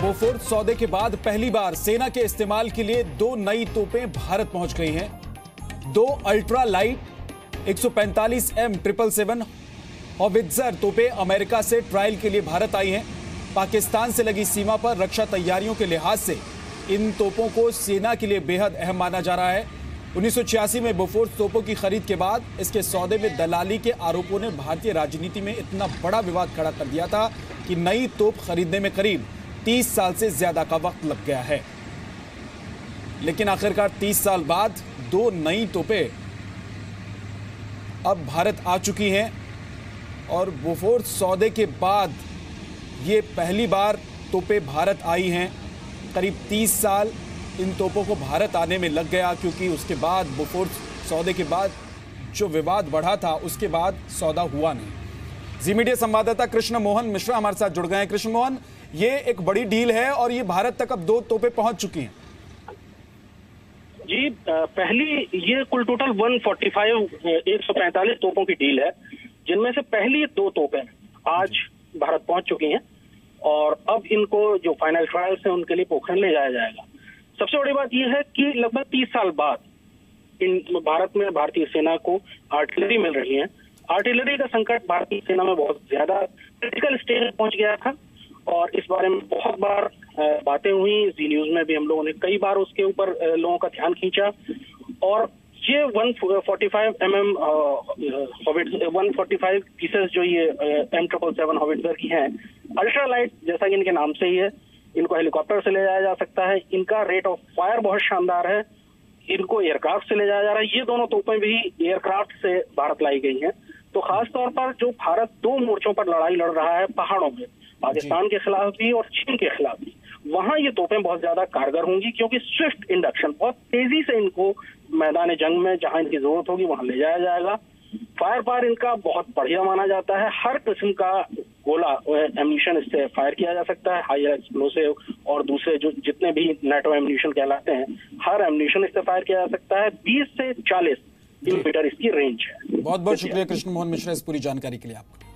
Bofors सौदे के बाद पहली बार सेना के इस्तेमाल के लिए 2 नई तोपें भारत पहुंच गई हैं। 2 अल्ट्रा लाइट 145 M777 हॉवित्जर तोपें अमेरिका से ट्रायल के लिए भारत आई हैं। पाकिस्तान से लगी सीमा पर रक्षा तैयारियों के लिहाज से इन तोपों को सेना के लिए बेहद अहम माना जा रहा है। 1986 में बोफोर्स तोपों की खरीद के बाद इसके सौदे में दलाली के आरोपों ने भारतीय राजनीति में इतना बड़ा विवाद खड़ा कर दिया था कि नई तोप खरीदने में करीब 30 साल से ज्यादा का वक्त लग गया है। लेकिन आखिरकार 30 साल बाद 2 नई तोपें अब भारत आ चुकी हैं और बोफोर्स सौदे के बाद ये पहली बार तोपें भारत आई हैं। करीब 30 साल इन तोपों को भारत आने में लग गया, क्योंकि उसके बाद बोफोर्स सौदे के बाद जो विवाद बढ़ा था उसके बाद सौदा हुआ नहीं। जी मीडिया संवाददाता कृष्ण मोहन मिश्रा हमारे साथ जुड़ गए हैं। कृष्ण मोहन, ये एक बड़ी डील है और ये भारत तक अब 2 तोपें पहुंच चुकी हैं। जी, पहली ये कुल टोटल 145 तोपों की डील है, जिनमें से पहली 2 तोपें आज भारत पहुंच चुकी हैं और अब इनको जो फाइनल ट्रायल्स हैं उनके लिए पोखरण ले जाया जाएगा। सबसे बड़ी बात यह है कि लगभग 30 साल बाद इन भारत में भारतीय सेना को आर्टिलरी मिल रही है। आर्टिलरी का संकट भारतीय सेना में बहुत ज्यादा क्रिटिकल स्टेज में पहुंच गया था और इस बारे में बहुत बार बातें हुई। जी न्यूज में भी हम लोगों ने कई बार उसके ऊपर लोगों का ध्यान खींचा और ये 145 पीसेस जो ये M777 हॉवित्जर की हैं, अल्ट्रा लाइट जैसा कि इनके नाम से ही है, इनको हेलीकॉप्टर से ले जाया जा सकता है। इनका रेट ऑफ फायर बहुत शानदार है। इनको एयरक्राफ्ट से ले जाया जा रहा है। ये दोनों तोपें भी एयरक्राफ्ट से भारत लाई गई हैं। तो खास तौर पर जो भारत 2 मोर्चों पर लड़ाई लड़ रहा है पहाड़ों में, पाकिस्तान के खिलाफ भी और चीन के खिलाफ भी, वहां ये तोपें बहुत ज्यादा कारगर होंगी, क्योंकि स्विफ्ट इंडक्शन, बहुत तेजी से इनको मैदान जंग में जहां इनकी जरूरत होगी वहां ले जाया जाएगा। फायर पावर इनका बहुत बढ़िया माना जाता है। हर किस्म का गोला एम्यूनिशन इससे फायर किया जा सकता है, हाई एक्सप्लोसिव और दूसरे जो जितने भी नेटो एम्यूनिशन कहलाते हैं, हर एम्यूनिशन इससे फायर किया जा सकता है। 20 से 40 किलोमीटर इसकी रेंज है। बहुत बहुत शुक्रिया कृष्ण मोहन मिश्रा इस पूरी जानकारी के लिए आपका।